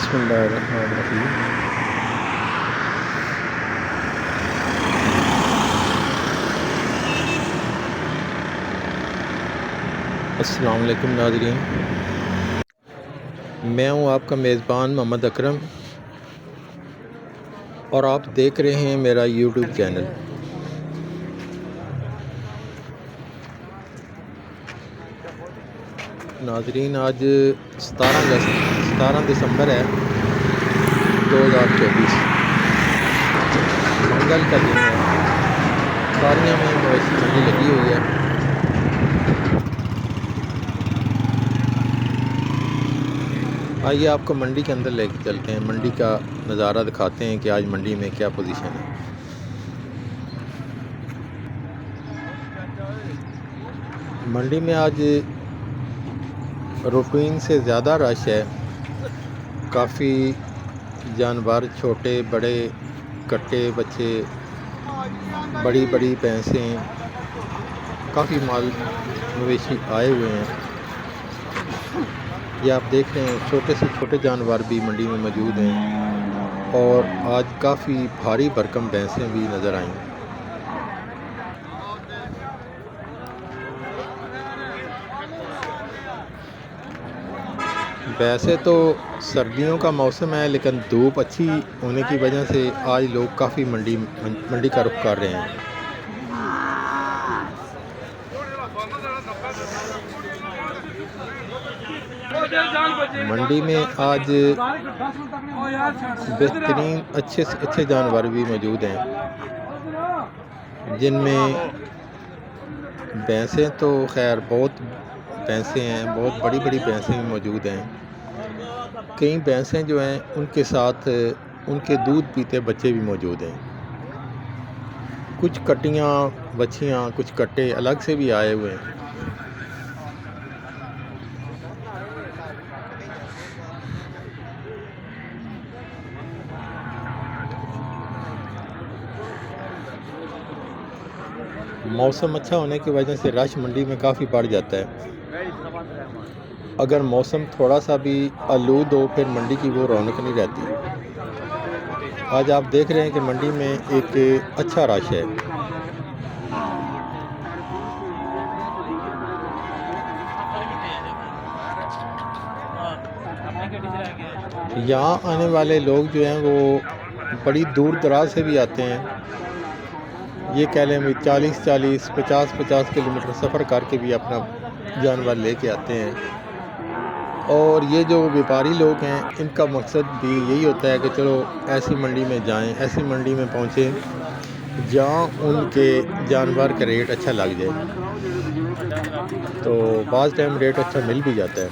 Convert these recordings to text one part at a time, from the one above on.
बिस्मिल्लाहिर्रहमानिर्रहीम। अस्सलाम वालेकुम नाज़रीन, मैं हूं आपका मेज़बान मोहम्मद अकरम और आप देख रहे हैं मेरा यूट्यूब चैनल। नाज़रीन, आज 17 दिसंबर है 2024, मंगल का दिन है। सारियाँ में मवेशी मंडी लगी हुई है। आइए आपको मंडी के अंदर लेके चलते हैं, मंडी का नज़ारा दिखाते हैं कि आज मंडी में क्या पोजीशन है। मंडी में आज रूटीन से ज़्यादा रश है। काफ़ी जानवर, छोटे बड़े, कट्टे बच्चे, बड़ी बड़ी भैंसें, काफ़ी माल मवेशी आए हुए हैं। ये आप देख रहे हैं, छोटे से छोटे जानवर भी मंडी में मौजूद हैं और आज काफ़ी भारी भरकम भैंसें भी नज़र आईं। वैसे तो सर्दियों का मौसम है, लेकिन धूप अच्छी होने की वजह से आज लोग काफ़ी मंडी का रुख कर रहे हैं। मंडी में आज बेहतरीन अच्छे से अच्छे जानवर भी मौजूद हैं, जिनमें भैंसें तो खैर बहुत भैंसें हैं, बहुत बड़ी बड़ी भैंसें भी मौजूद हैं। कई भैंसें जो हैं उनके साथ उनके दूध पीते बच्चे भी मौजूद हैं। कुछ कट्टियाँ बच्चियाँ, कुछ कट्टे अलग से भी आए हुए हैं। मौसम अच्छा होने की वजह से रश मंडी में काफ़ी बढ़ जाता है। अगर मौसम थोड़ा सा भी आलूद हो फिर मंडी की वो रौनक नहीं रहती। आज आप देख रहे हैं कि मंडी में एक अच्छा रश है। यहाँ आने वाले लोग जो हैं वो बड़ी दूर दराज से भी आते हैं। ये कह लें 40-40, 50-50 किलोमीटर सफ़र करके भी अपना जानवर लेके आते हैं। और ये जो व्यापारी लोग हैं, इनका मकसद भी यही होता है कि चलो ऐसी मंडी में जाएं, ऐसी मंडी में पहुँचें जहाँ उनके जानवर का रेट अच्छा लग जाए। तो बाज़ टाइम रेट अच्छा मिल भी जाता है।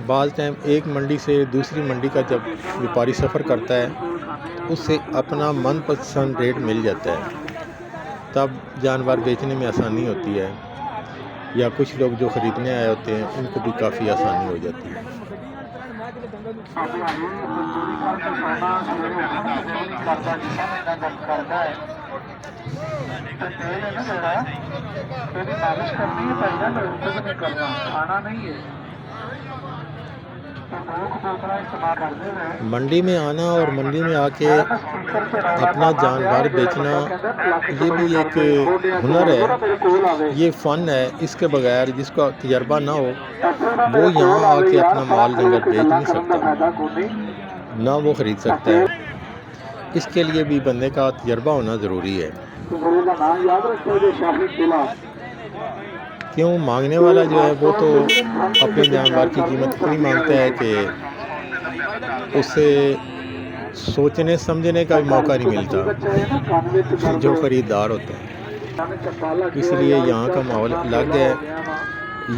बाज़ टाइम एक मंडी से दूसरी मंडी का जब व्यापारी सफ़र करता है उससे अपना मनपसंद रेट मिल जाता है, तब जानवर बेचने में आसानी होती है, या कुछ लोग जो ख़रीदने आए होते हैं उनको भी काफ़ी आसानी हो जाती है। मंडी में आना और मंडी में आके अपना जानवर बेचना, ये भी एक हुनर है, ये फ़न है। इसके बगैर जिसका तजर्बा ना हो वो यहाँ आके अपना माल डंगर बेच नहीं सकता, ना वो ख़रीद सकता है। इसके लिए भी बंदे का तजर्बा होना ज़रूरी है। क्यों, मांगने वाला जो है वो तो अपने जानवर की कीमत इतनी मांगता है कि उसे सोचने समझने का भी मौका नहीं मिलता जो ख़रीदार होता है। इसलिए यहाँ का माहौल अलग है।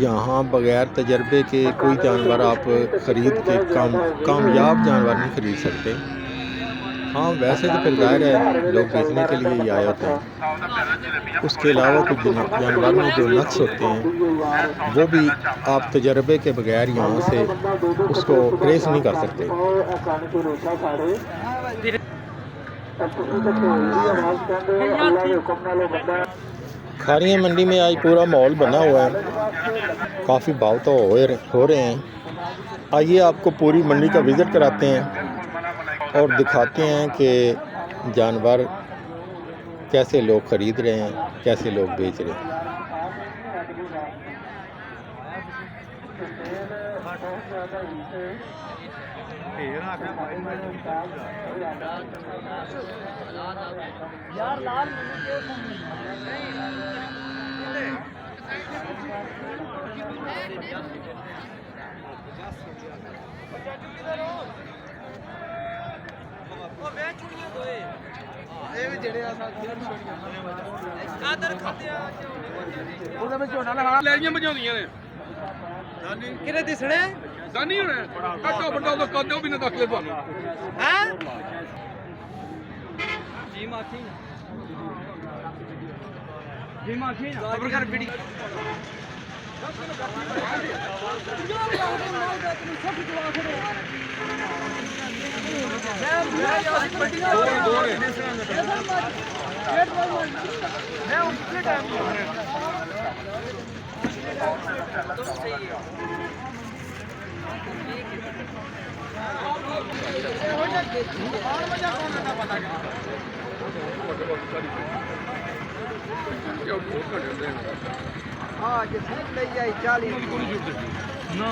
यहाँ बग़ैर तजर्बे के कोई जानवर आप ख़रीद के कामयाब जानवर नहीं ख़रीद सकते। हाँ, वैसे तो फिर ज़ाहिर है लोग बेचने के लिए ही आए होते हैं। उसके अलावा कुछ जानवर में जो नक्स होते हैं वो भी आप तजर्बे के बगैर यहाँ से उसको ट्रेस नहीं कर सकते। खारियां मंडी में आज पूरा माहौल बना हुआ है, काफ़ी भाव तो हो रहे हैं। आइए आपको पूरी मंडी का विज़िट कराते हैं और दिखाते हैं कि जानवर कैसे लोग ख़रीद रहे हैं, कैसे लोग बेच रहे हैं। ਕਿਹਨੇ ਦਿਸਣਾ ਦਾਨੀ ਹੋਣਾ ਘੱਟੋ ਵੱਡਾ ਉਹਦਾ ਕਾਦੋ ਵੀ ਨਾ ਦੱਸ ਲੈ ਤੁਹਾਨੂੰ ਹੈ ਜੀ ਮਾਖੀ ਖਬਰ ਕਰ ਬੀੜੀ हाँ जे सीट ले जाए 40 ना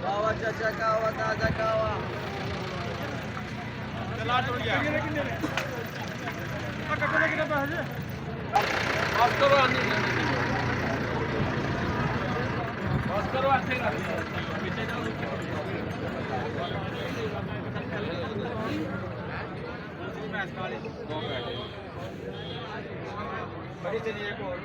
कावा चाचा कावा ताजा कावा चला टोड़ गया कितने ने आ कटने कितने पैसे बस करो आने बस करो आते पीछे जाओ मैच काले दो बैठे बड़ी चलिए एक और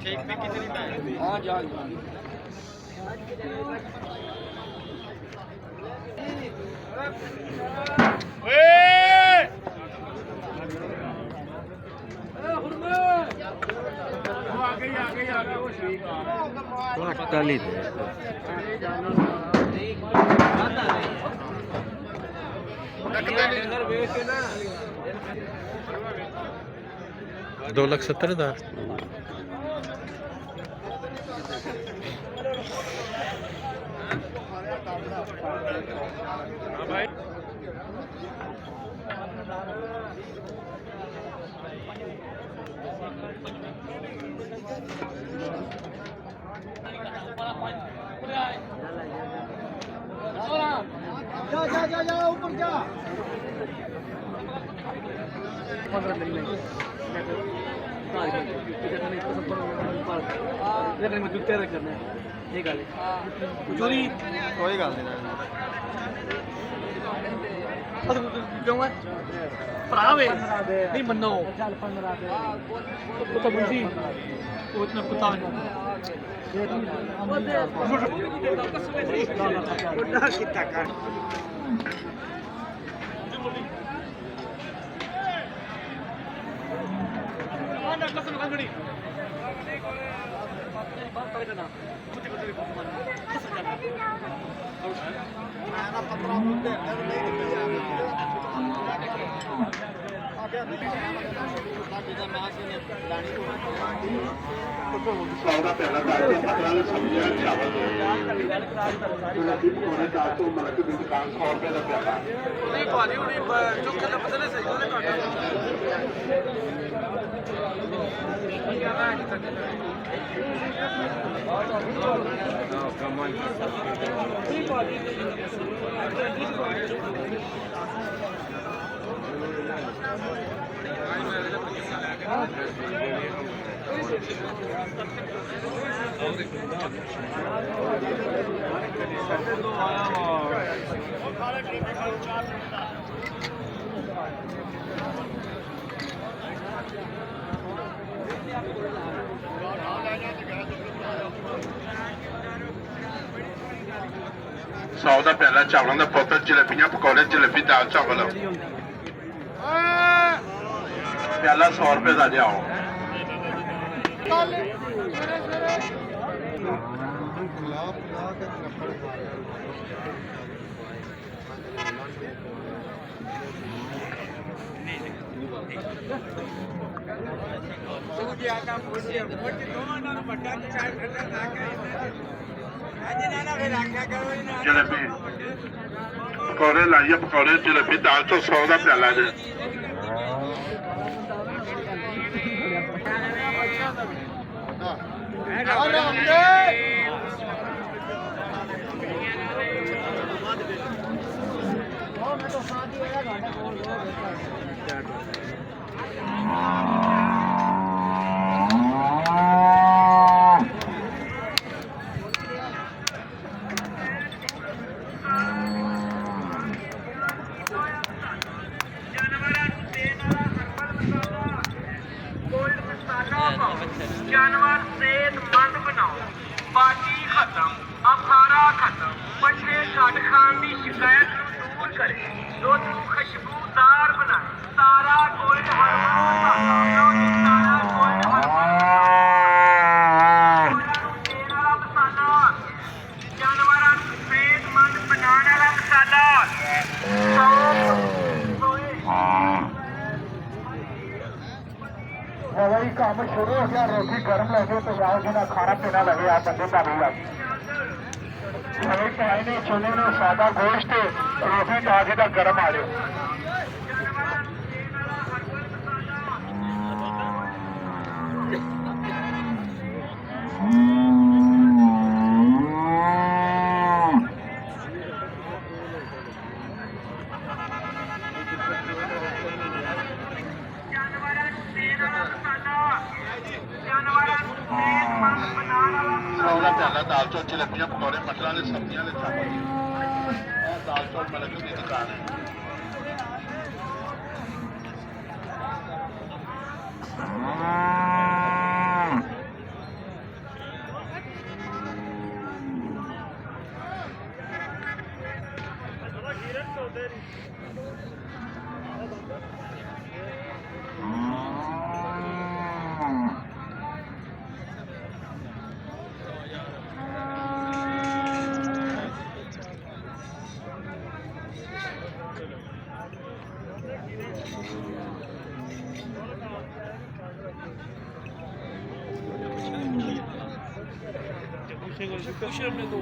ठीक में कितनी है हाँ जा टाली 2,70,000 5 ਕੋਈ ਗੱਲ ਨਹੀਂ ਕਿਉਂ ਹੈ ਭਰਾ ਵੇ ਨਹੀਂ ਮੰਨੋ ਉਹ ਤਾਂ ਮੁੰਜੀ ਉਹ ਇਤਨਾ ਕੁੱਤਾ ਵੱਡਾ ਕੀਤਾ ਕਰ ਆਂਦਾ ਕਸਮ ਖੰਗੜੀ ਸੌਦਾ ਪਹਿਲਾ ਕਰਕੇ ਪਤਲਾ ਸਬਜ਼ੀਆਂ ਚਾਵਲ ਤੋਂ ਮਲਕ ਦੀ ਦੁਕਾਨ 100 ਰੁਪਏ ਦਾ ਪਿਆਲਾ ਨਹੀਂ ਭਾਜੀ ਹੁਣੀ ਚੋਖੇ ਦਾ ਪਤਾ ਨਹੀਂ ਸਹੀ ਉਹਨੇ ਸੌ ਦਾ ਪਿਆਲਾ ਚਾਵਲਾਂ ਦਾ ਪੁੱਤ ਜਲੇਬੀਆਂ ਪਕੌੜੇ ਜਲੇਬੀ ਦਾਲ ਚਾਵਲ ਪਿਆਲਾ 100 ਰੁਪਏ ਦਾ ਲਿਆਓ ਜਲੇਬੀ ਪਕੌੜੇ ਲਾਈਏ ਪਕੌੜੇ ਜਲੇਬੀ ਦਾਲ ਤੋਂ 100 ਦਾ ਪਿਆਲਾ ਜੀ जानवर सेहतमंद बनाओ बाकी खत्म अखाड़ा खत्म बछड़े छड़ खान की शिकायत नूं दूर करे दुध नूं खुशबूदार बनाए सारा गोल्ड हर्बल सारा गोल्ड मसाला जानवर सेहतमंद बनाने वाला मसाला भाई काम शुरू हो गया रोटी गर्म लगे तो जाओ जी ना खाना पीना लगे आप बंदे भाभी लग हमें पाए ने छोले ने सादा गोश्त रोटी ताजे का गर्म आ जाओ ਸੌਦਾ ਪਿਆਲਾ ਦਾਲ ਚੌਲ ਜਲੇਬੀਆਂ ਪਕੌੜੇ ਮਟਰਾਂ ਦੇ ਸਬਜ਼ੀਆਂ ਦੇ ਚਾਵਲ ਇਹ ਦਾਲ ਚੌਲ ਮਲਕ ਦੀ ਦੁਕਾਨ ਹੈ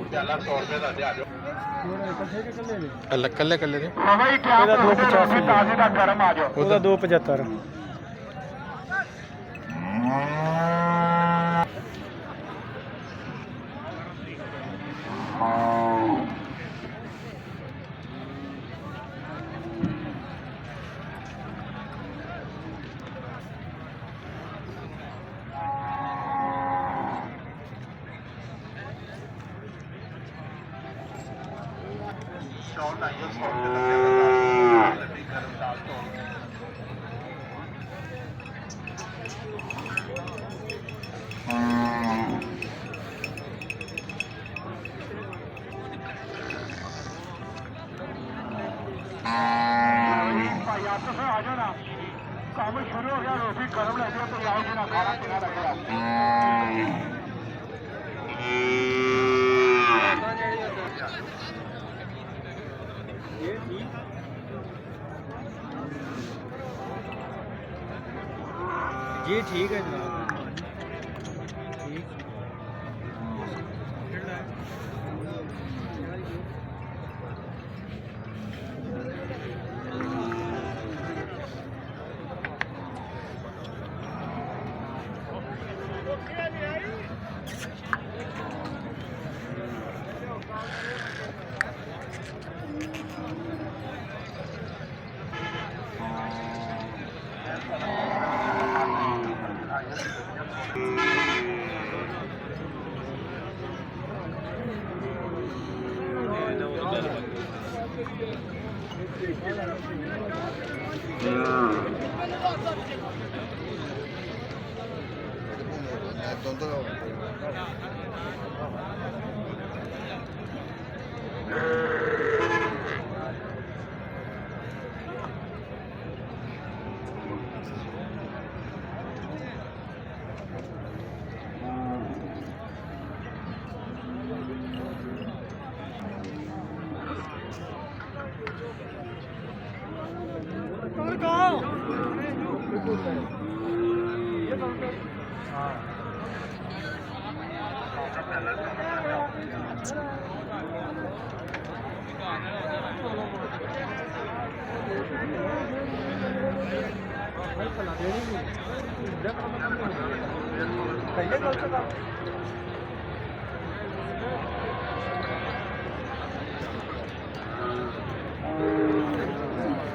ਪਿਆਲਾ 100 ਰੁਪਏ ਦਾ ਦੇ ਆ ਜਾਓ ਕੱਲੇ ਕੱਲੇ ਦੇ ਹਵਾਈ ਟਰੱਕ 285 ਤਾਜ਼ੇ ਦਾ ਗਰਮ ਆ ਜਾਓ ਉਹਦਾ 275 100 ਸਟਾਲ ਲਾਈਓ ਸਟਾਲ ਤੇ ਲੱਗਿਆ ਲੱਡੀ ਗਰਮ ਦਾਲ ਸਟਾਲ ਭਾਈ ਆਸਫ ਆ ਜਾਓ ਨਾ ਕੰਮ ਸ਼ੁਰੂ ਹੋ ਗਿਆ ਰੋਟੀ ਗਰਮ ਲੈ ਜਾਓ ਤੇ ਆਓ ਜੀ ਨਾ ਖਾਣਾ ਪੀਣਾ ਲੱਗਿਆ जी ठीक है जनाब ठीक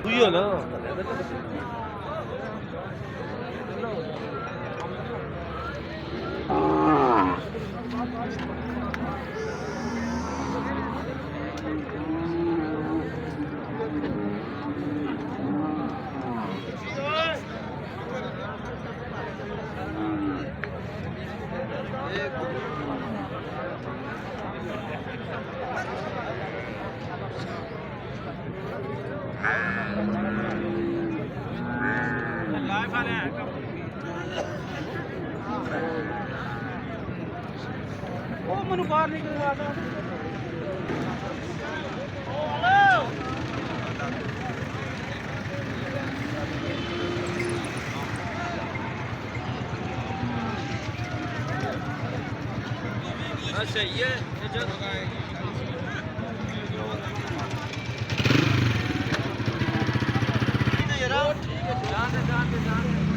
हुई हो ना ਉਹ ਮੈਨੂੰ ਬਾਹਰ ਨਿਕਲਵਾ ਦੋ सही है जरा जान दे